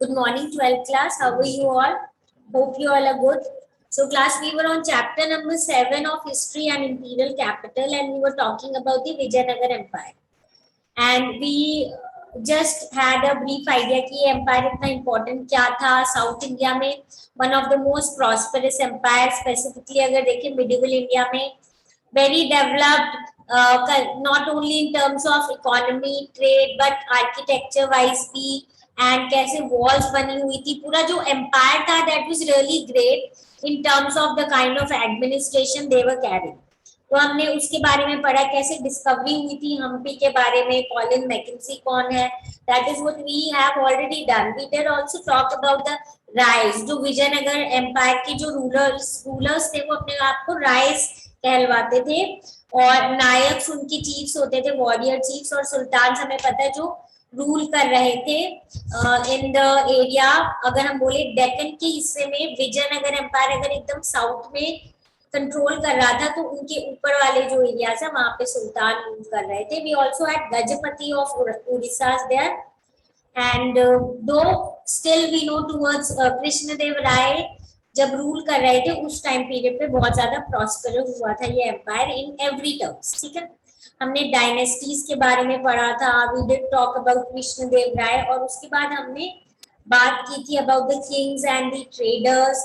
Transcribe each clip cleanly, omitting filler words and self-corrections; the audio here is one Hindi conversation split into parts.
Good morning, 12th class. How are you all? Hope you all are good. So, class, we were on chapter number 7 of History and Imperial Capital, and we were talking about the Vijayanagar Empire. And we just had a brief idea कि empire इतना important क्या था South India में, one of the most prosperous empires, specifically अगर देखें medieval India में, very developed, not only in terms of economy, trade, but architecture wise भी, and कैसे walls बनी हुई थी, पूरा जो empire था that was really great in terms of the kind of administration they were carrying. तो हमने उसके बारे में पढ़ा, कैसे डिस्कवरी हुई थी हम्पी के बारे में, कॉलिन मैकेंजी कौन है, that is what we have already done. We did also talk about the rise, जो विजयनगर एम्पायर के जो रूलर्स थे वो अपने आप को राइज कहलवाते थे, और नायक्स उनकी चीफ्स होते थे, वॉरियर चीफ्स, और सुल्तान हमें पता है जो रूल कर रहे थे इन द एरिया. अगर हम बोले डेक्कन के हिस्से में विजयनगर एम्पायर अगर एकदम साउथ में कंट्रोल कर रहा था, तो उनके ऊपर वाले जो एरियाज है वहां पे सुल्तान रूल कर रहे थे. We also had Gajapati of Orissa there, and though still we know towards Krishnadeva Raya जब रूल कर रहे थे उस टाइम पीरियड पे बहुत ज्यादा प्रॉस्पर हुआ था ये एम्पायर इन एवरी टर्म्स. ठीक है, हमने डायनेस्टीज के बारे में पढ़ा था, we did talk about Krishnadeva Raya, और उसके बाद हमने बात की थी about the kings and the traders,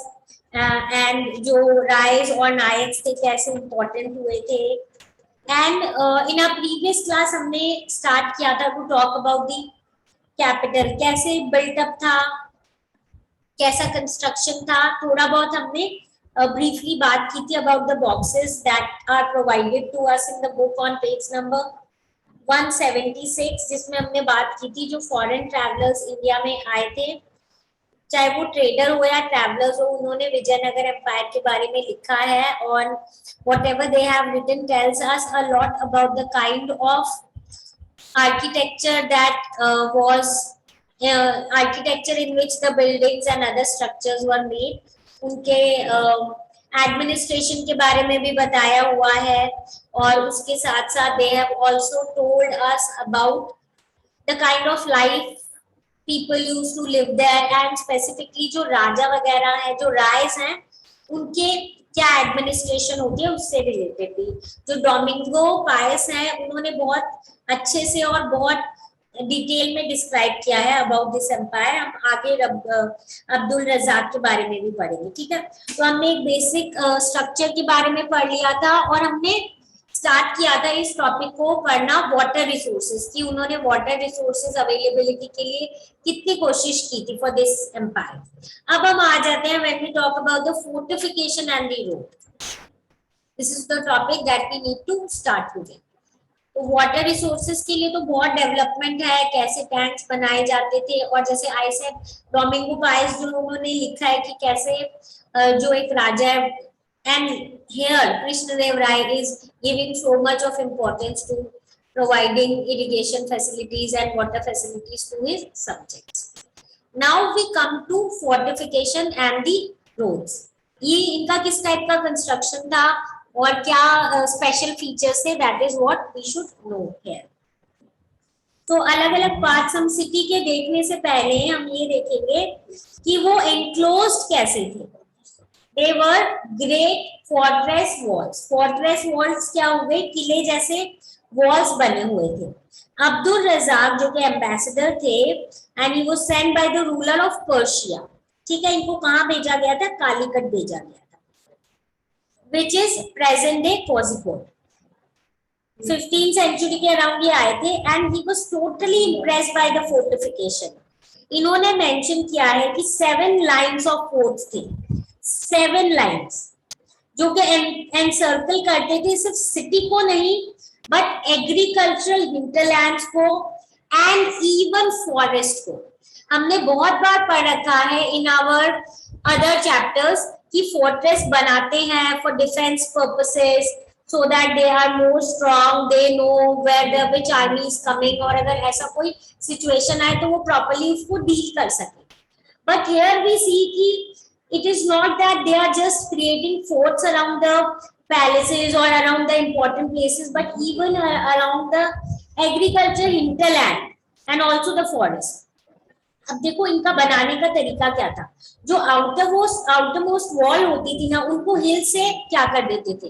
and जो राइज और नायक्स थे कैसे इंपॉर्टेंट हुए थे. And in a previous class हमने स्टार्ट किया था to talk about the capital, कैसे बिल्टअप था, कैसा कंस्ट्रक्शन था, थोड़ा बहुत हमने ब्रीफली बात की थी about the boxes that are provided to us in the book on page number 176, जिसमें हमने बात की थी जो फॉरेन ट्रैवलर्स इंडिया में आए थे, चाहे वो ट्रेडर हो या ट्रैवलर्स हो, उन्होंने विजयनगर एम्पायर के बारे में लिखा है, और whatever they have written tells us a lot about the kind of architecture that was architecture in which the buildings and other structures were made. उनके एडमिनिस्ट्रेशन के बारे में भी बताया हुआ है, और उसके साथ साथ they have also told us about the kind of life people used to live there, and specifically जो राजा वगैरह है, जो राइज हैं, उनके क्या एडमिनिस्ट्रेशन होती है उससे रिलेटेड भी. जो डोमिंगो पायस है उन्होंने बहुत अच्छे से और बहुत डिटेल में डिस्क्राइब किया है अबाउट दिस एम्पायर. हम आगे अब्दुल रजाक के बारे में भी पढ़ेंगे. ठीक है, तो हमने एक बेसिक स्ट्रक्चर के बारे में पढ़ लिया था, और हमने स्टार्ट किया था इस टॉपिक को पढ़ना वाटर रिसोर्सेज की. उन्होंने वाटर रिसोर्सेज अवेलेबिलिटी के लिए कितनी कोशिश की थी फॉर दिस एम्पायर. अब हम आ जाते हैं when we talk about the fortification and the road. This is the topic that we need to start today. तो वाटर रिसोर्सेज के लिए तो बहुत डेवलपमेंट है, कैसे टैंक्स बनाए जाते थे, और जैसे आई सेड डोमिंगो पायस जो उन्होंने लिखा है कि कैसे जो एक राजा है, and here Krishnadev Rai is giving so much of importance to providing irrigation facilities and water facilities to his subjects. Now we come to fortification and the roads. ये इनका किस टाइप का कंस्ट्रक्शन था और क्या स्पेशल फीचर्स थे, that is what we should know here. तो अलग अलग पार्ट्स हम सिटी के देखने से पहले हम ये देखेंगे कि वो एनक्लोज्ड कैसे थे. They were great fortress walls. Fortress walls क्या हुए, किले जैसे walls बने हुए थे. अब्दुल रजाक जो कि एम्बेसडर थे, and he was sent by the ruler of Persia. ठीक है, इनको कहाँ भेजा गया था, कालीकट भेजा गया था, which is present day Kozhikode. 15th century के अराउंड ये आए थे, and he was totally impressed by the fortification. इन्होंने मेंशन किया है कि 7 lines of forts थे, 7 लाइन्स जो कि एनसर्कल करते थे सिर्फ सिटी को नहीं, बट एग्रीकल्चरल हिंटरलैंड्स को एंड इवन फॉरेस्ट को. हमने बहुत बार पढ़ रखा है इन आवर अदर चैप्टर्स कि फोर्ट्रेस बनाते हैं for defence purposes, so that they are more strong, they know where the which army is coming, और अगर ऐसा कोई सिचुएशन आए तो वो प्रॉपर्ली उसको डील कर सके. बट हियर वी सी कि it is not that they are just creating forts around the palaces or around the important places, but even around the agriculture hinterland and also the forest. अब देखो इनका बनाने का तरीका क्या था, जो आउटर मोस्ट वॉल होती थी ना, उनको हिल से क्या कर देते थे,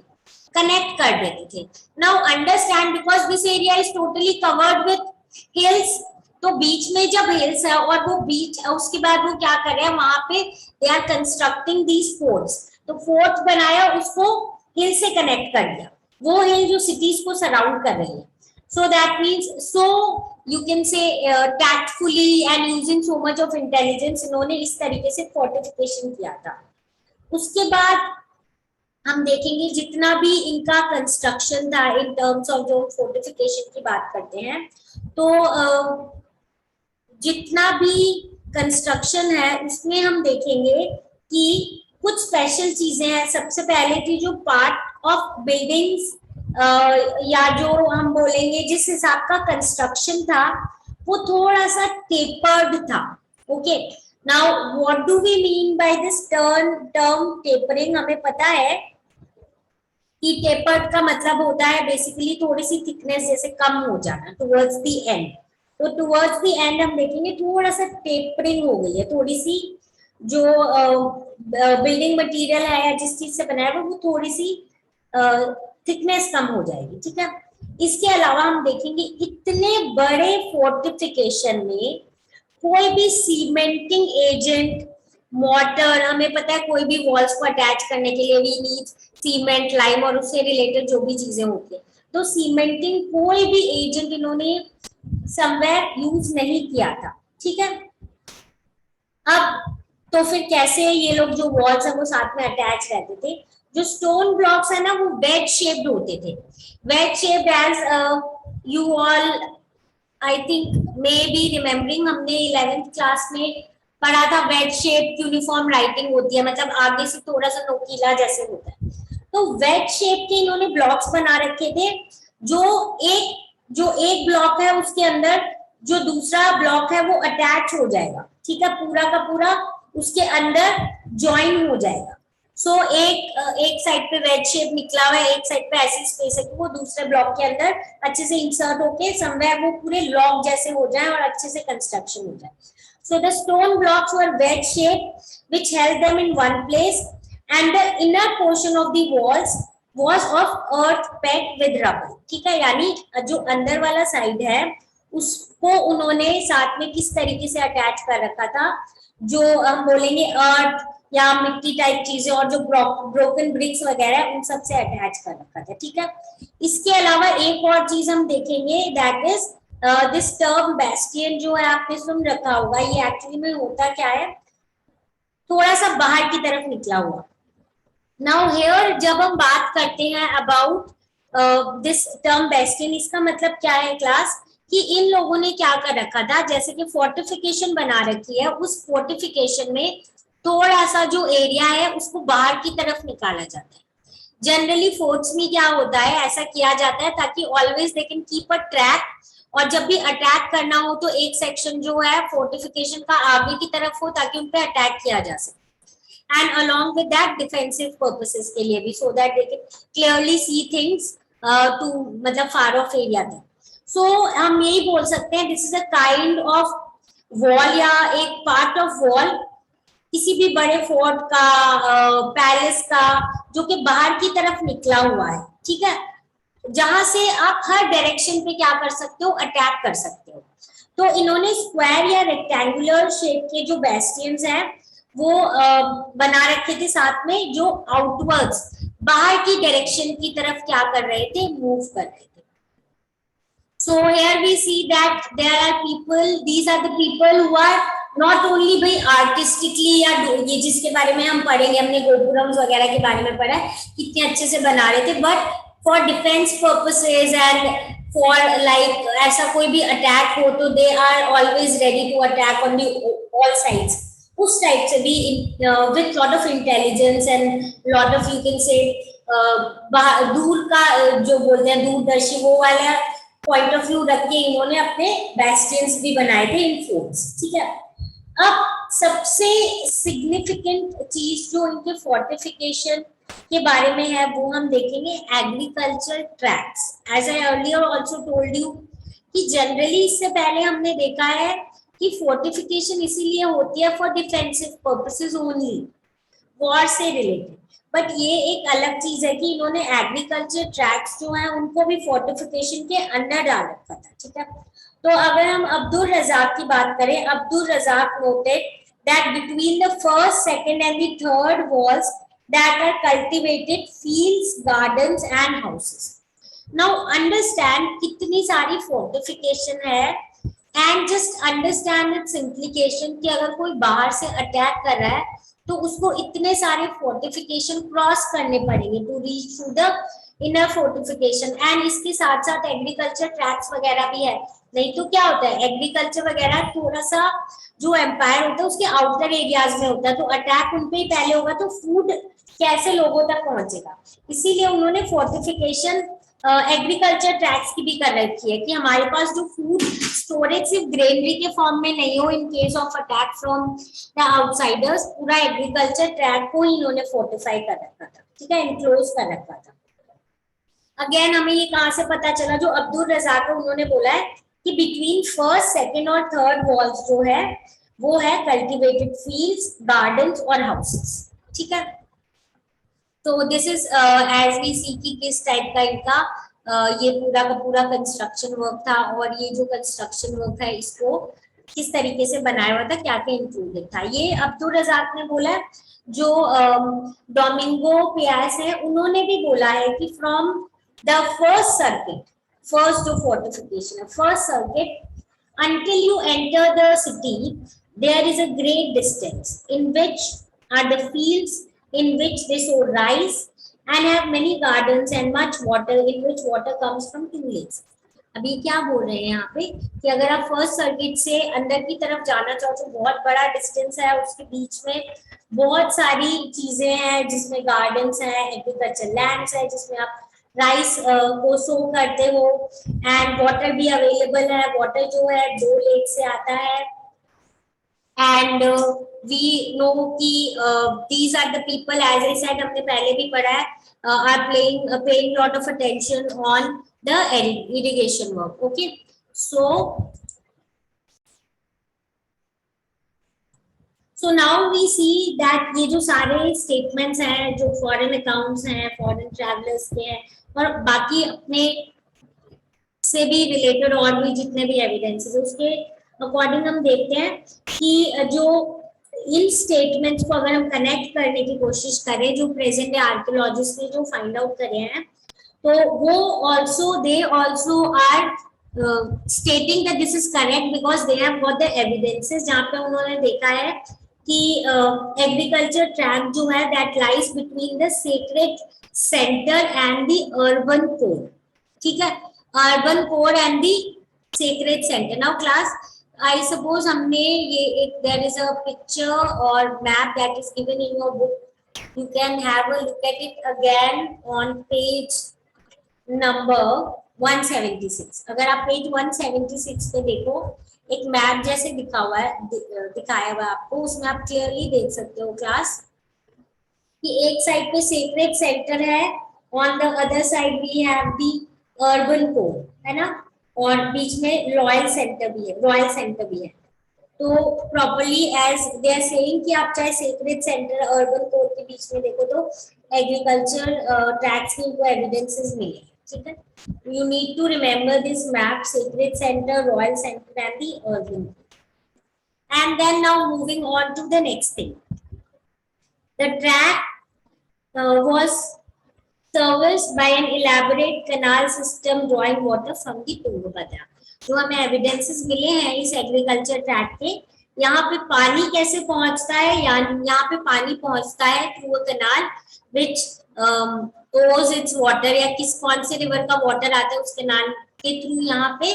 कनेक्ट कर देते थे। Now understand, because this area is totally covered with hills, तो बीच में जब हिल्स है और वो बीच, उसके बाद वो क्या कर रहे हैं वहां पे, they are constructing these forts, तो फोर्ट बनाया, उसको हिल से कनेक्ट कर दिया, वो हिल जो सिटीज को सराउंड कर रही है। So that means, so you can say tactfully and using so much of intelligence, इन्होंने इस तरीके से फोर्टिफिकेशन किया था। उसके बाद हम देखेंगे जितना भी इनका कंस्ट्रक्शन था इन टर्म्स ऑफ, जो फोर्टिफिकेशन की बात करते हैं, तो जितना भी कंस्ट्रक्शन है उसमें हम देखेंगे कि कुछ स्पेशल चीजें हैं। सबसे पहले थी जो पार्ट ऑफ बिल्डिंग्स, या जो हम बोलेंगे जिस हिसाब का कंस्ट्रक्शन था, वो थोड़ा सा टेपर्ड था। Okay, now what do we mean by this term tapering? हमें पता है कि टेपर्ड का मतलब होता है बेसिकली थोड़ी सी थिकनेस जैसे कम हो जाना टुवर्ड्स द एंड। तो टुवर्ड्स द एंड हम देखेंगे थोड़ा सा टेपरिंग हो गई है, थोड़ी सी जो बिल्डिंग मटेरियल है या जिस चीज से बनाया है वो थोड़ी सी थिकनेस कम हो जाएगी, ठीक है। इसके अलावा हम देखेंगे इतने बड़े फोर्टिफिकेशन में कोई भी सीमेंटिंग एजेंट, मोर्टर, हमें पता है कोई भी वॉल्स को अटैच करने के लिए वी नीड सीमेंट, लाइम और उससे रिलेटेड जो भी चीजें होती है, तो सीमेंटिंग कोई भी एजेंट इन्होंने समवेयर यूज नहीं किया था, ठीक है। अब तो फिर कैसे ये लोग जो वॉल्स है वो साथ में अटैच रहते थे? जो स्टोन ब्लॉक्स है ना वो वेज शेप्ड होते थे, wedge shaped as you all I think may be remembering, हमने 11th क्लास में पढ़ा था वेज शेप यूनिफॉर्म राइटिंग होती है, मतलब आगे से थोड़ा सा नोकीला जैसे होता है। तो वेज शेप के इन्होंने ब्लॉक्स बना रखे थे, जो एक ब्लॉक है उसके अंदर जो दूसरा ब्लॉक है वो अटैच हो जाएगा, ठीक है, पूरा का पूरा उसके अंदर ज्वाइन हो जाएगा। सो एक साइड पे वेज शेप निकला हुआ है, एक साइड पे ऐसी स्पेस है कि वो दूसरे ब्लॉक के अंदर अच्छे से इंसर्ट होके समवेयर वो पूरे लॉक जैसे हो जाए और अच्छे से कंस्ट्रक्शन हो जाए। So the stone blocks were wedge shaped, which held them in one place, and the inner portion of the walls was of earth packed with rubble. ठीक है, यानी जो अंदर वाला साइड है उसको उन्होंने साथ में किस तरीके से अटैच कर रखा था, जो हम बोलेंगे अर्थ या मिट्टी टाइप चीजें और जो ब्रोकन ब्रिक्स वगैरह उन सब से अटैच कर रखा था, ठीक है। इसके अलावा एक और चीज हम देखेंगे, that is this term bastion जो है आपने सुन रखा होगा, ये एक्चुअली में होता क्या है, थोड़ा सा बाहर की तरफ निकला हुआ। नाउ हियर जब हम बात करते हैं अबाउट दिस टर्म बेस्टियन, इसका मतलब क्या है क्लास, कि इन लोगों ने क्या कर रखा था, जैसे कि फोर्टिफिकेशन बना रखी है, उस फोर्टिफिकेशन में थोड़ा सा जो एरिया है उसको बाहर की तरफ निकाला जाता है। जनरली फोर्ट्स में क्या होता है, ऐसा किया जाता है ताकि always they can keep a track, और जब भी अटैक करना हो तो एक सेक्शन जो है फोर्टिफिकेशन का आगे की तरफ हो ताकि उन पे अटैक किया जा सके, and along with that defensive purposes के लिए भी, so that they can clearly see things to मतलब फार ऑफ एरिया तक। सो हम यही बोल सकते हैं this is a kind of wall या एक पार्ट ऑफ वॉल किसी भी बड़े फोर्ट का, पैलेस का, जो कि बाहर की तरफ निकला हुआ है, ठीक है, जहां से आप हर डायरेक्शन पे क्या कर सकते हो, अटैक कर सकते हो। तो इन्होंने स्क्वायर या रेक्टेंगुलर शेप के जो बेस्टियंस हैं वो बना रखे थे साथ में, जो आउटवर्ड्स बाहर की डायरेक्शन की तरफ क्या कर रहे थे, मूव कर रहे थे। So here we see that there are people, these are the people who are not only by artistically या ये जिसके बारे में हम पढ़ेंगे, हमने गोपुरम्स वगैरह के बारे में पढ़ा है कितने अच्छे से बना रहे थे, but for defence purposes and for like ऐसा कोई भी अटैक हो तो they are always ready to attack on the all sides, उस टाइप से भी with lot of intelligence and lot of you can say दूर का जो बोलते हैं दूरदर्शी वो वाला पॉइंट ऑफ व्यू रख के इन्होंने अपने बेस्टियंस भी बनाए थे इन फोर्ट्स, ठीक है। अब सबसे सिग्निफिकेंट चीज जो इनके फोर्टिफिकेशन के बारे में है वो हम देखेंगे agriculture tracts. As I earlier also told you कि जनरली इससे पहले हमने देखा है कि फोर्टिफिकेशन इसीलिए होती है for defensive purposes only, war से रिलेटेड। बट ये एक अलग चीज है कि इन्होंने एग्रीकल्चर ट्रैक्ट्स जो है उनको भी फोर्टिफिकेशन के अंडर डाल रखा था, ठीक है। तो अगर हम अब्दुल रजाक की बात करें, Abdul Razzaq noted that between the first, second and the third walls that are cultivated fields, gardens and houses. Now understand कितनी सारी फोर्टिफिकेशन है and just understand its implication कि अगर कोई बाहर से अटैक कर रहा है तो उसको इतने सारे फोर्टिफिकेशन क्रॉस करने पड़ेंगे to reach to the inner fortification. And इसके साथ साथ एग्रीकल्चर ट्रैक्ट्स वगैरह भी है। नहीं तो क्या होता है, एग्रीकल्चर वगैरह थोड़ा सा जो एम्पायर होता है उसके आउटर एरियाज में होता है, तो अटैक उन पे ही पहले होगा, तो फूड कैसे लोगों तक पहुंचेगा। इसीलिए उन्होंने फोर्टिफिकेशन एग्रीकल्चर ट्रैक्ट्स की भी कर रखी है कि हमारे पास जो फूड स्टोरेज सिर्फ ग्रेनरी के फॉर्म में नहीं हो in case of attack from the outsiders. पूरा एग्रीकल्चर ट्रैक्ट को ही इन्होंने फोर्टिफाई कर रखा था, ठीक है, इनक्लोज कर रखा था। अगेन हमें ये कहां से पता चला, जो अब्दुल रजाक है उन्होंने बोला है कि बिटवीन फर्स्ट, सेकंड और थर्ड वॉल्स जो है वो है कल्टिवेटेड फील्ड्स, गार्डन्स और हाउसेस, ठीक है। तो दिस इज एज वी सी की किस टाइप का इनका ये पूरा का पूरा कंस्ट्रक्शन वर्क था, और ये जो कंस्ट्रक्शन वर्क है इसको किस तरीके से बनाया हुआ था, क्या क्या इंक्लूडेड था। ये अब्दुल रजाक ने बोला, जो डोमिंगो पियास है उन्होंने भी बोला है कि from the first circuit, first जो फोर्टिफिकेशन है, first circuit until you enter the city there is a great distance in which are the fields in which they sow rice and have many gardens and much water in which water comes from two lakes। अभी क्या बोल रहे हैं यहाँ पे कि अगर आप फर्स्ट सर्किट से अंदर की तरफ जाना चाहो तो बहुत बड़ा डिस्टेंस है, उसके बीच में बहुत सारी चीजें हैं जिसमें गार्डन्स हैं, एग्रीकल्चर लैंड्स है जिसमें आप राइस को सो करते हो, एंड वाटर भी अवेलेबल है, वाटर जो है 2 लेक से आता है। एंड वी नो कि these are the people, as I said हमने पहले भी पढ़ा है, are paying lot of attention on the irrigation work. Okay, so now we see that ये जो सारे स्टेटमेंट्स हैं जो फॉरेन अकाउंट्स हैं, फॉरेन ट्रैवलर्स के हैं, और बाकी अपने से भी रिलेटेड और भी जितने भी एविडेंसेस है उसके अकॉर्डिंग हम देखते हैं कि जो इन स्टेटमेंट्स को अगर हम कनेक्ट करने की कोशिश करें, जो प्रेजेंट डे आर्कियोलॉजिस्ट ने जो फाइंड आउट करे हैं, तो वो also they also are stating that this is correct because they have got the evidences, जहाँ पे उन्होंने देखा है कि एग्रीकल्चर ट्रैक्ट जो है that lies between the sacred centre and the urban core, ठीक है, urban core and the sacred centre. Now class I suppose हमने ये एक देयर इज अ पिक्चर और map that is given in your book, you can have a look at it again on page number 176। अगर आप पेज 176 पे देखो, एक मैप जैसे दिखाया हुआ है आपको, उसमें आप क्लियरली देख सकते हो क्लास कि एक साइड पे सेक्रेड सेंटर है, on the other side we have the urban core, है ना, और बीच में रॉयल सेंटर भी है। तो properly as they are saying कि आप चाहे सेक्रेड सेंटर अर्बन कोर के बीच में देखो तो एग्रीकल्चर ट्रैक्ट्स के इनको एविडेंसेस मिले, ठीक है। You need to remember this map, sacred centre, royal centre and the urban. And then now moving on to the next thing, the track was serviced by an elaborate canal system drawing water from the Tungabhadra। जो हमें एविडेंसेस मिले हैं इस एग्रीकल्चर ट्रैक्ट के, यहाँ पे पानी कैसे पहुंचता है, यहाँ पे पानी पहुंचता है थ्रू अ कैनाल विच ओज इट्स वाटर, या कौन से रिवर का वाटर आता है उस कैनाल के थ्रू यहाँ पे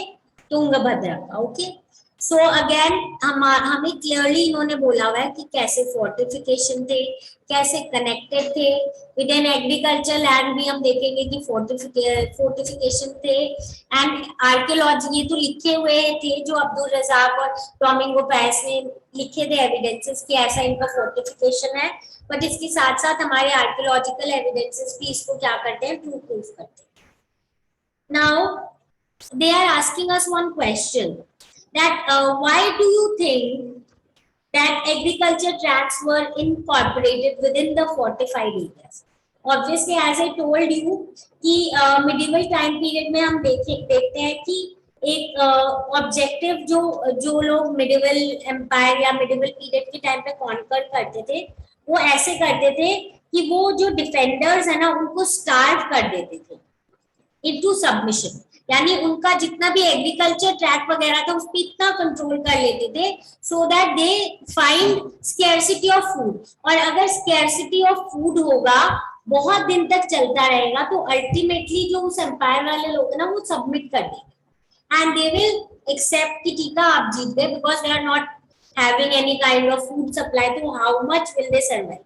तुंगभद्रा का। ओके, सो अगेन हमें क्लियरली इन्होंने बोला हुआ है कि कैसे फोर्टिफिकेशन थे, कैसे कनेक्टेड थे विद एन एग्रीकल्चर लैंड, भी हम देखेंगे कि फोर्टिफिकेशन थे। एंड आर्कियोलॉजी ये तो लिखे हुए थे जो अब्दुल रजाक और डोमिंगो पियास ने लिखे थे एविडेंसेस कि ऐसा इनका फोर्टिफिकेशन है, बट इसके साथ साथ हमारे आर्कियोलॉजिकल एविडेंसेस भी इसको क्या करते हैं, प्रूफ करते हैं। Now they are asking us one question that why do you think that agriculture tracks were incorporated within the fortified areas? Obviously, as I told you कि medieval time period में हम देखते हैं कि एक ऑब्जेक्टिव जो लोग मिडिवल एम्पायर या मिडिवल पीरियड के टाइम पे कॉन्कर करते थे, वो ऐसे करते थे कि वो जो डिफेंडर्स है ना उनको स्टार्व कर देते थे इनटू सबमिशन, यानी उनका जितना भी एग्रीकल्चर ट्रैक वगैरह था उस पर इतना कंट्रोल कर लेते थे सो that they find scarcity of food. और अगर स्केर्सिटी ऑफ फूड होगा, बहुत दिन तक चलता रहेगा, तो अल्टीमेटली जो उस एम्पायर वाले लोग हैं ना वो सबमिट कर देंगे एंड दे विल एक्सेप्ट कि ठीक है आप जीत गए, because they are not having any kind of food supply, तो how much will they survive.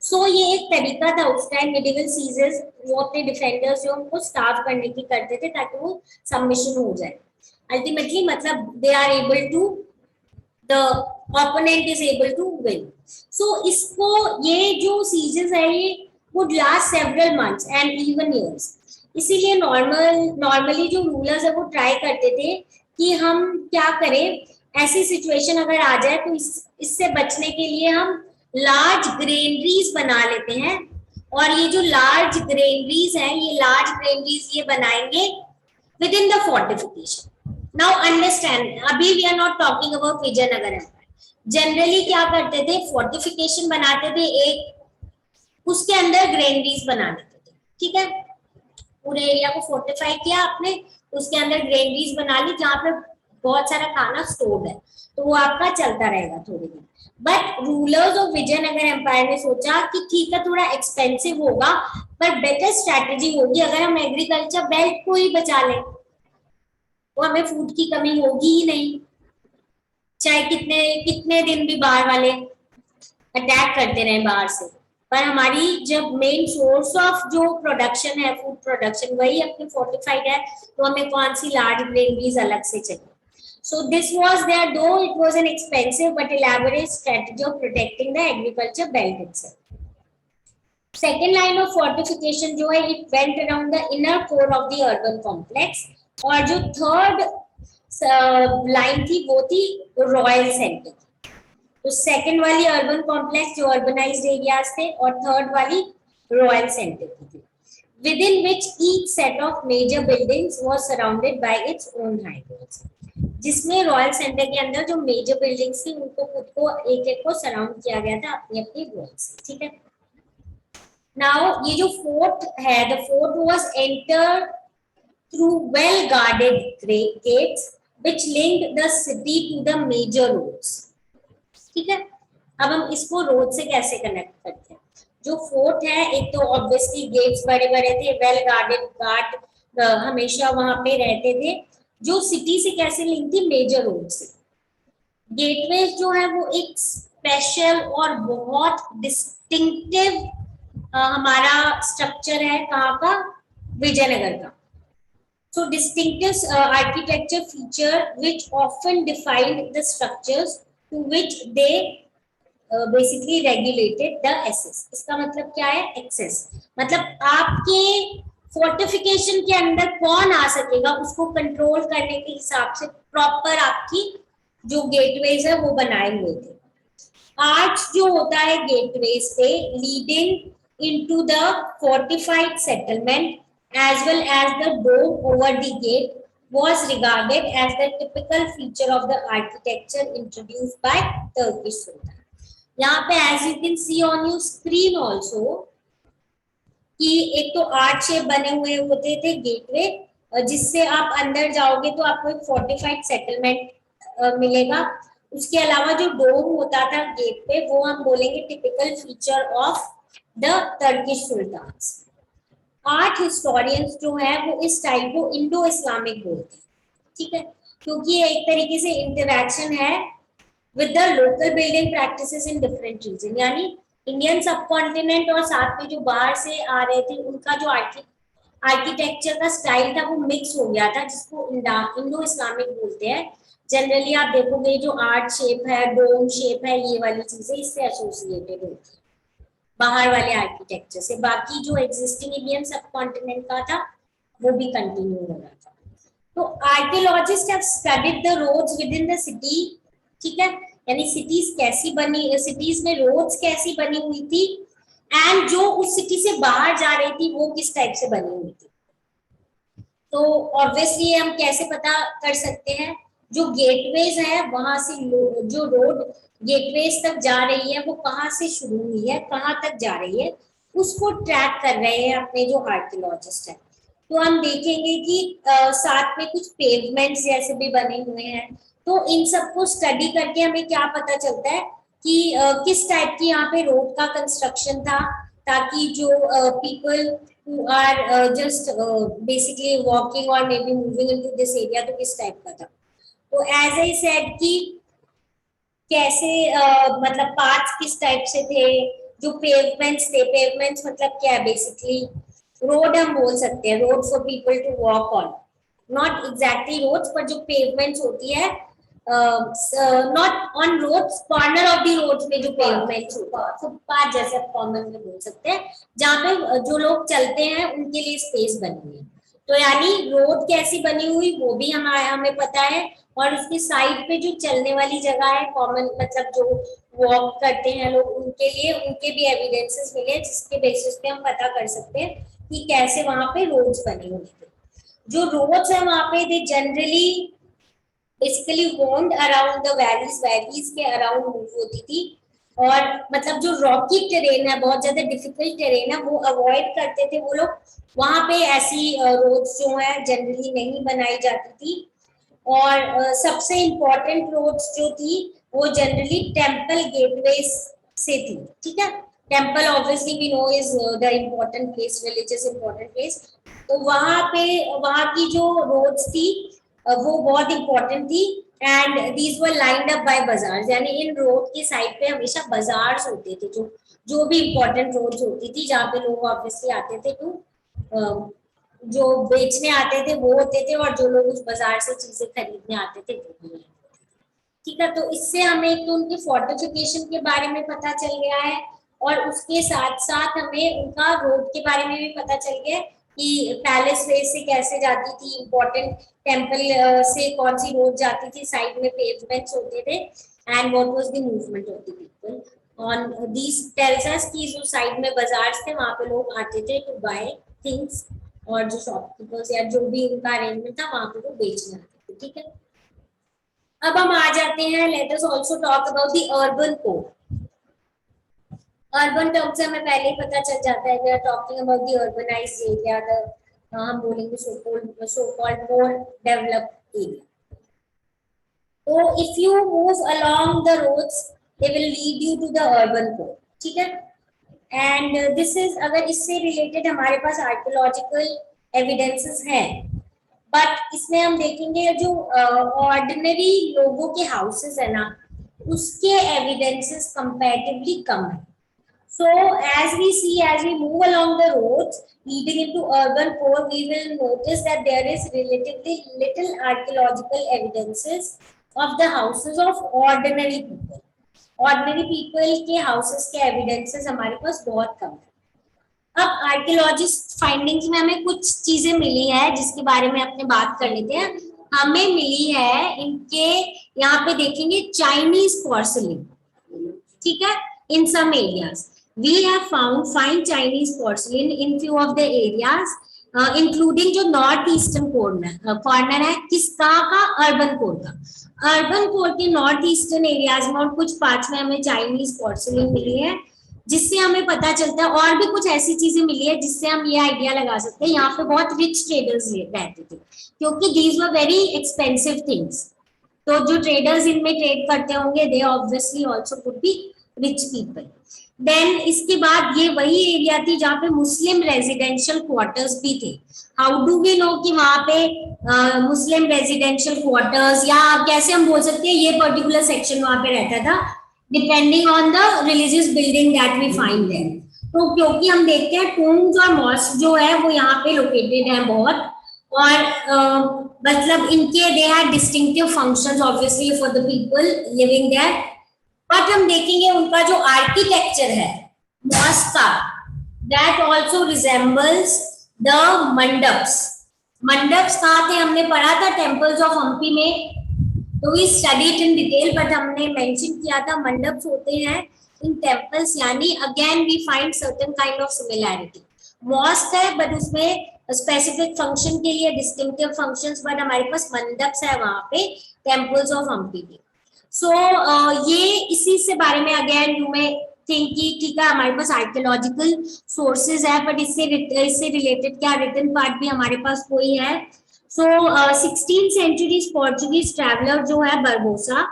So ये एक तरीका था उस टाइम मिडिवल सीजर्स वो अपने डिफेंडर्स जो उनको स्टार्व करने की करते थे ताकि वो सबमिशन हो जाए। अल्टीमेटली मतलब they are able to, the opponent is able to win. So इसको ये जो सीजेस है ये would last several months and even years. इसीलिए नॉर्मली जो रूलर्स है वो ट्राई करते थे कि हम क्या करें, ऐसी सिचुएशन अगर आ जाए तो इससे बचने के लिए हम लार्ज ग्रेनरीज बना लेते हैं। और ये जो लार्ज ग्रेनरीज हैं, ये लार्ज ग्रेनरीज ये बनाएंगे within the fortification. Now understand, अभी we are not talking about Vijayanagar empire. Generally क्या करते थे, फोर्टिफिकेशन बनाते थे एक, उसके अंदर ग्रेनरीज बना देते थे। ठीक है, पूरे एरिया को फोर्टिफाई किया आपने, उसके अंदर ग्रेनरीज बना ली जहां पे बहुत सारा खाना स्टोर्ड है, तो वो आपका चलता रहेगा थोड़ी दिन। But rulers of Vijayanagara empire ने सोचा कि ठीक है थोड़ा एक्सपेंसिव होगा, पर बेटर स्ट्रैटेजी होगी अगर हम एग्रीकल्चर बेल्ट को ही बचा लें, तो हमें फूड की कमी होगी ही नहीं, चाहे कितने कितने दिन भी बाहर वाले अटैक करते रहे बाहर से। पर हमारी जब मेन सोर्स ऑफ जो प्रोडक्शन है, फूड प्रोडक्शन, वही अपनी फोर्टिफाइड है, तो हमें कौन सी लार्ज ग्रेनरीज अलग से चाहिए। So this was there, though it was an expensive but elaborate strategy of protecting the agriculture belt itself. Second line of fortification जो है, it went around the inner core of the urban complex, और जो third line थी वो थी रॉयल सेंटर। तो सेकंड वाली अर्बन कॉम्प्लेक्स जो अर्बनाइज्ड एरियाज थे, और थर्ड वाली रॉयल सेंटर थी, within which each set of major buildings was surrounded by its own high walls, जिसमें रॉयल सेंटर के अंदर जो मेजर बिल्डिंग्स थी उनको खुद को एक एक को सराउंड किया गया था अपनी अपनी वॉल्स। ठीक है, नाउ ये जो फोर्ट है, the fort was entered through well guarded gates which linked the city to the major roads. ठीक है, अब हम इसको रोड से कैसे कनेक्ट करते हैं। जो फोर्ट है, एक तो ऑब्वियसली गेट्स बड़े बड़े थे, वेल गार्डेड, गार्ड हमेशा वहां पे रहते थे। जो सिटी से कैसे लिंक थी, मेजर रोड से। गेटवे जो है वो एक स्पेशल और बहुत डिस्टिंक्टिव हमारा स्ट्रक्चर है, कहाँ का, विजयनगर का। So distinctive architecture feature which often defined the structures to which they basically regulated the access। इसका मतलब क्या है, एक्सेस मतलब आपके फोर्टिफिकेशन के अंदर कौन आ सकेगा उसको कंट्रोल करने के हिसाब से प्रॉपर आपकी जो गेटवेज है वो बनाए हुए थे। आर्च जो होता है गेटवेज पे leading into the fortified settlement as well as the dome over the gate was regarded as the typical feature of the architecture introduced by Turkish Sultan। यहाँ पे as you can see on your screen also कि एक तो आर्च शेप बने हुए होते थे गेटवे, जिससे आप अंदर जाओगे तो आपको एक फोर्टिफाइड सेटलमेंट मिलेगा। उसके अलावा जो डोम होता था गेट पे, वो हम बोलेंगे typical feature of the Turkish sultans. Art historians जो है वो इस स्टाइल को इंडो इस्लामिक बोलते हैं। ठीक है, क्योंकि ये एक तरीके से इंटरैक्शन है with the local building practices in different region, यानी इंडियन सबकॉन्टिनेंट और साथ में जो बाहर से आ रहे थे उनका जो आर्किटेक्चर का स्टाइल था वो मिक्स हो गया था, जिसको इंडो इस्लामिक बोलते हैं। जनरली आप देखोगे जो आर्ट शेप है, डोम शेप है, ये वाली चीजें इससे एसोसिएटेड होती है बाहर वाले आर्किटेक्चर से। बाकी जो एग्जिस्टिंग इंडियन सबकॉन्टिनेंट का था वो भी कंटिन्यू हो रहा था। तो archaeologist have studied the roads within the city, ठीक है, यानी सिटीज कैसी बनी, सिटीज में रोड्स कैसी बनी हुई थी, एंड जो उस सिटी से बाहर जा रही थी वो किस टाइप से बनी हुई थी। तो ऑब्वियसली हम कैसे पता कर सकते हैं, जो गेटवेज है वहां से जो रोड गेटवेज तक जा रही है वो कहाँ से शुरू हुई है, कहाँ तक जा रही है, उसको ट्रैक कर रहे हैं अपने जो आर्कियोलॉजिस्ट है। तो हम देखेंगे कि साथ में कुछ पेवमेंट्स जैसे भी बने हुए हैं। तो इन सबको स्टडी करके हमें क्या पता चलता है कि किस टाइप की यहाँ पे रोड का कंस्ट्रक्शन था, ताकि जो people who are just basically walking or maybe moving into this area तो किस टाइप का था। तो as I said कि कैसे मतलब पाथ किस टाइप से थे, जो पेवमेंट्स थे, पेवमेंट्स मतलब क्या है, बेसिकली रोड हम बोल सकते हैं, road for people to walk on, not exactly roads, पर जो पेवमेंट्स होती है, not on roads, corner of the roads में जो पेवमेंट्स होता है, फुटपाथ जैसे कॉमन में बोल सकते हैं, जहाँ पे जो लोग चलते हैं उनके लिए स्पेस बनी हुई है। तो यानी रोड कैसी बनी हुई वो भी हमें पता है, और उसकी साइड पे जो चलने वाली जगह है, कॉमन मतलब जो वॉक करते हैं लोग, उनके लिए उनके भी एविडेंसेस मिले, जिसके बेसिस पे हम पता कर सकते हैं कि कैसे वहां पे रोड्स बनी हुई थी। जो रोड्स है वहां पे they generally basically wound around the valleys, valleys के अराउंड मूव होती थी, और मतलब जो रॉकी टेरेन है, बहुत ज्यादा डिफिकल्ट टेरेन है, वो अवॉइड करते थे वो लोग, वहां पे ऐसी रोड्स जो है जनरली नहीं बनाई जाती थी। और सबसे इम्पोर्टेंट रोड्स जो थी वो जनरली टेम्पल गेटवेज से थी, ठीक है। Temple obviously we know is the important place, religious important place, तो वहां पे वहां की जो रोड्स थी वो बहुत इंपॉर्टेंट थी, and these were lined up by bazaars, यानी इन रोड के साइड पे हमेशा बाजार्स होते थे, जो भी इंपॉर्टेंट रोड्स होती थी जहाँ पे लोग ऑब्वियसली आते थे टू जो बेचने आते थे वो होते थे, और जो लोग उस बाजार से चीजें खरीदने आते थे वो भी, ठीक है। तो इससे हमें एक तो उनके फोर्टिफिकेशन के बारे में पता चल गया है, और उसके साथ साथ हमें उनका रोड के बारे में भी पता चल गया कि पैलेस वे से कैसे जाती थी, इंपॉर्टेंट टेम्पल से कौन सी रोड जाती थी, साइड में पेवमेंट्स होते थे, and what was the movement of the people on these tells us कि जो साइड में बाजार्स थे वहां पे लोग आते थे टू बाय थिंग्स, और जो शॉपकीपर्स या जो भी उनका अरेंजमेंट था वहां पे वो बेचने आते थे, ठीक है। अब हम आ जाते हैं, let us also talk about the urban code. Urban term से हमें पहले ही पता चल जाता है, we are talking about the urbanized area, the हम बोलेंगे so called more developed area. तो if you move along the roads they will lead you to the urban code, ठीक है। एंड दिस इज, अगर इससे रिलेटेड हमारे पास आर्कियोलॉजिकल एविडेंसेस हैं, बट इसमें हम देखेंगे जो ऑर्डिनरी लोगों के हाउसेस है ना, उसके एविडेंसेस कंपैरेटिवली कम है। So as we see, as we move along the roads leading into urban core, we will notice that there is relatively little archaeological evidences of the houses of ordinary people. Ordinary people के houses के evidences हमारे पास बहुत कम है। अब आर्कियोलॉजिस्ट फाइंडिंग्स में हमें कुछ चीजें मिली है जिसके बारे में अपने बात कर लेते हैं। हमें मिली है इनके यहाँ पे देखेंगे चाइनीज पोर्सलिन, ठीक है, in some areas. We have found fine Chinese porcelain in few of the areas, including जो नॉर्थ ईस्टर्न कॉर्नर है किसका का, अर्बन कोर का। अर्बन कोर के नॉर्थ ईस्टर्न एरियाज में और कुछ पार्ट्स में हमें चाइनीज पोर्सलिन मिली है, जिससे हमें पता चलता है, और भी कुछ ऐसी चीजें मिली है जिससे हम ये आइडिया लगा सकते हैं यहाँ पे बहुत रिच ट्रेडर्स रहते थे, क्योंकि these were very expensive things. तो जो ट्रेडर्स इनमें ट्रेड करते होंगे they obviously also could be rich people. Then इसके बाद ये वही एरिया थी जहाँ पे मुस्लिम रेजिडेंशियल क्वार्टर्स भी थे। हाउ डू वी नो कि वहां पे मुस्लिम रेजिडेंशियल क्वार्टर्स, या कैसे हम बोल सकते हैं ये पर्टिकुलर सेक्शन वहां पे रहता था, depending on the religious building that we find there. तो क्योंकि हम देखते हैं टूम्स और मॉस्क जो है वो यहाँ पे लोकेटेड है बहुत, और मतलब इनके they have distinctive functions obviously for the people living there, but हम देखेंगे उनका जो आर्किटेक्चर है मॉस्क का, that also resembles the mandaps, mandapa कहाँ थे हमने पढ़ा था, टेम्पल्स ऑफ हम्पी में, तो we studied in detail, but हमने मेंशन किया था मंडप्स होते हैं इन टेम्पल्स, यानी again we find certain kind of similarity. Mosque है बट उसमें स्पेसिफिक फंक्शन के लिए डिस्टिंक्टिव फंक्शंस, बट हमारे पास मंडप्स है वहां पे टेम्पल्स ऑफ हम्पी में। सो ये इसी से बारे में अगेन यू में थिंक की ठीक है हमारे पास आर्कियोलॉजिकल सोर्सेज है, बट इससे रिलेटेड क्या रिटन पार्ट भी हमारे पास कोई है। सो 16th सेंचुरी पोर्चुगीज ट्रैवलर जो है बरबोसा,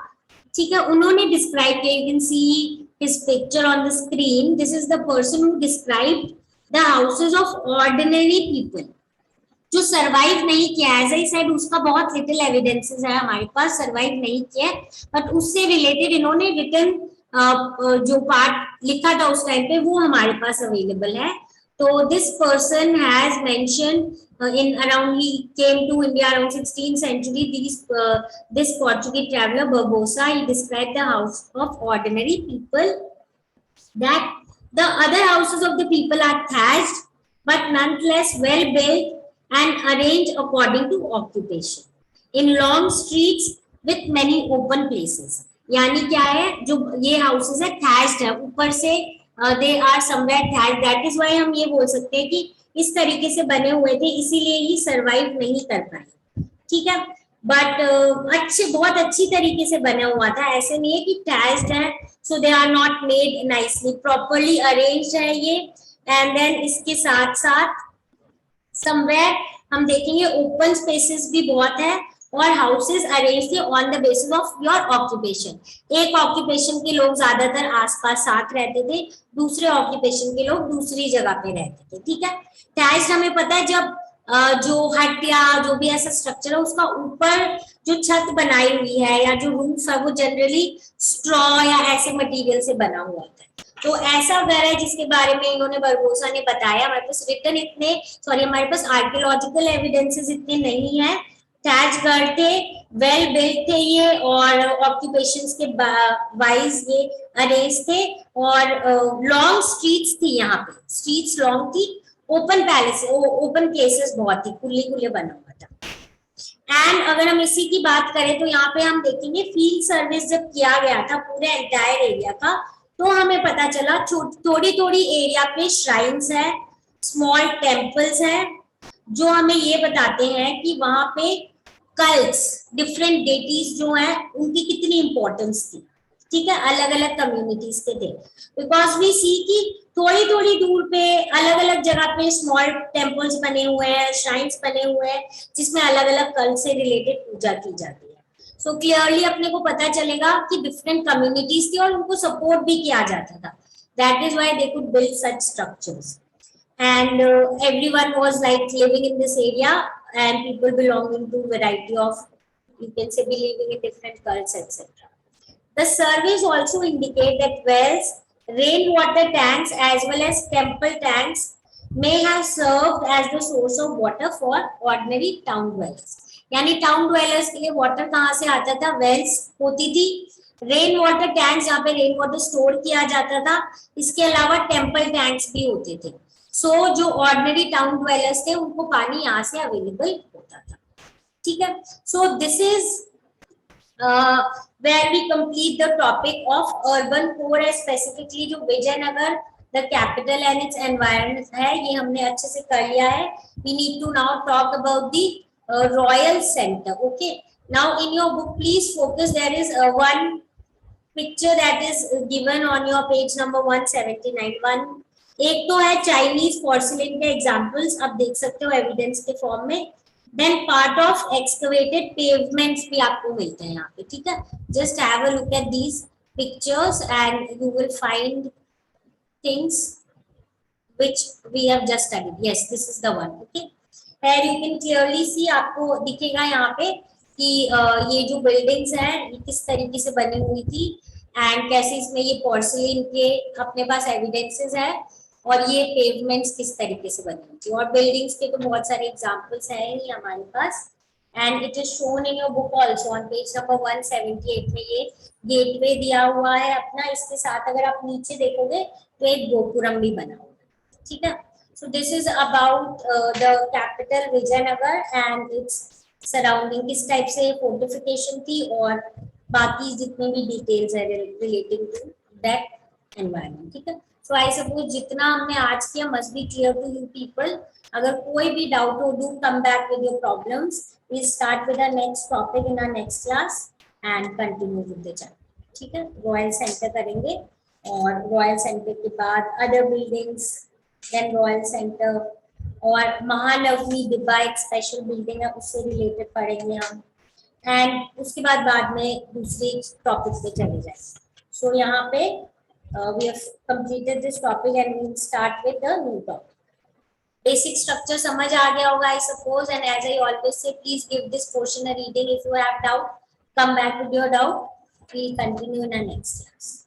ठीक है, उन्होंने डिस्क्राइब किया, you can see his picture on the screen, this is the person who described the houses of ordinary people जो सरवाइव नहीं किया, एज आई सेड उसका बहुत लिटिल एविडेंसेस है हमारे पास, सरवाइव नहीं किया, बट उससे रिलेटेड इन्होंने रिटन जो पार्ट लिखा था उस टाइम पे वो हमारे पास अवेलेबल है। तो this person has mention in around he came to India around 16th century. This Portuguese traveler Barbosa, he described the house of ordinary people, that the other houses of the people are thatched but nonetheless well built and arranged according to occupation in long streets with many open places। यानी क्या है, जो ये हाउसेस है थैच्ड है ऊपर से, they are somewhere thatched, that is why हम ये बोल सकते हैं कि इस तरीके से बने हुए थे इसीलिए ही सरवाइव नहीं कर पाए, ठीक है। बट अच्छे बहुत अच्छी तरीके से बना हुआ था, ऐसे नहीं है कि थैच्ड है so they are not made nicely, properly arranged है ये। एंड देन इसके साथ साथ समवेयर हम देखेंगे ओपन स्पेसेस भी बहुत है, और हाउसेस अरेंज थे on the basis of your occupation. एक ऑक्यूपेशन के लोग ज्यादातर आसपास साथ रहते थे, दूसरे ऑक्यूपेशन के लोग दूसरी जगह पे रहते थे, ठीक है। टैच्ड हमें पता है जब जो हट या जो भी ऐसा स्ट्रक्चर है उसका ऊपर जो छत बनाई हुई है या जो रूफ है वो जनरली स्ट्रॉ या ऐसे मटेरियल से बना हुआ होता है। तो ऐसा घर है जिसके बारे में इन्होंने बरबोसा ने बताया, हमारे पास रिटर्न इतने हमारे पास आर्कियोलॉजिकल एविडेंसेस इतने नहीं है। टैच घर थे, वेल बिल्ट थे ये, और ऑक्यूपेशंस के वाइज ये अरेंज थे, और लॉन्ग स्ट्रीट्स थी, यहाँ पे स्ट्रीट्स लॉन्ग थी, ओपन पैलेस ओपन प्लेसेस बहुत थी, खुले खुले बना हुआ था। एंड अगर हम इसी की बात करें तो यहाँ पे हम देखेंगे फील्ड सर्विस जब किया गया था पूरे एंटायर एरिया का, तो हमें पता चला थोड़ी थोड़ी एरिया पे श्राइन्स है, स्मॉल टेम्पल्स है, जो हमें ये बताते हैं कि वहां पे कल्ट्स डिफरेंट डेटीज जो है उनकी कितनी इंपॉर्टेंस थी, ठीक है, अलग अलग कम्युनिटीज के थे। बिकॉज वी सी की थोड़ी थोड़ी दूर पे अलग अलग जगह पे स्मॉल टेम्पल्स बने हुए हैं, श्राइन्स बने हुए हैं, जिसमें अलग अलग कल्ट से रिलेटेड पूजा की जाती है। सो क्लियरली अपने को पता चलेगा कि डिफरेंट कम्युनिटीज थी और उनको सपोर्ट भी किया जाता था, that is why they could build such structures. And everyone was like living in this area, and people belonging to variety of, you can say, believing in different cults, etc. The surveys also indicate that wells, rainwater tanks as well as temple tanks may have served as the source of water for ordinary town dwellers। यानी टाउन dwellers के लिए वाटर कहाँ से आता था, वेल्स होती थी, रेन वाटर टैंक्स जहाँ पे रेन वाटर स्टोर किया जाता था, इसके अलावा टेम्पल टैंक्स भी होते थे। सो जो ऑर्डिनरी टाउन ड्वेलर्स थे उनको पानी यहाँ से अवेलेबल होता था, ठीक है। So this is where we complete the topic of urban core, specifically जो Vijayanagar the capital and its environment है, ये हमने अच्छे से कर लिया है। We need to now talk about the royal centre. Okay, now in your book please focus, there is one picture that is given on your page number 179। एक तो है चाइनीज पोर्सिलेन के एग्जांपल्स, आप देख सकते हो एविडेंस के फॉर्म में। Then part of excavated pavements भी आपको मिलते हैं यहाँ पे, ठीक है। Just have a look at these pictures and you will find things which we have just studied. Yes, this is the one. Okay, here you can clearly see, आपको दिखेगा यहाँ पे कि ये जो बिल्डिंग्स हैं ये किस तरीके से बनी हुई थी एंड कैसे इसमें ये पोर्सिलेन के अपने पास एविडेंसेस है, और ये पेवमेंट्स किस तरीके से बनी हुई थी। और बिल्डिंग्स के तो बहुत सारे एग्जांपल्स हैं ही हमारे पास, and it is shown in your book also on page number 178 में ये गेटवे दिया हुआ है अपना, इसके साथ अगर आप नीचे देखोगे तो एक गोपुरम भी बना हुआ है, ठीक है। So this is about the capital Vijayanagar and its surrounding, किस टाइप से fortification थी और बाकी जितने भी details है relating to that environment. ठीक है. So I suppose जितना हमने आज किया must be clear to you people. अगर कोई भी doubt हो, do come back with your problems. We'll start with our next topic in our next class and continue with the chapter. ठीक है. रॉयल सेंटर करेंगे और रॉयल सेंटर के बाद other buildings, then royal centre और महालक्ष्मी डिब्बा एक स्पेशल बिल्डिंग है, उससे रिलेटेड पढ़ेंगे हम एंड उसके बाद में दूसरे टॉपिक पे चले जाएंगे. सो यहाँ पे we have completed this topic and we will start with the new topic. Basic structure समझ आ गया होगा I suppose, and as I always say please give this portion a reading. If you have doubt, come back with your doubt. We'll continue in our next class.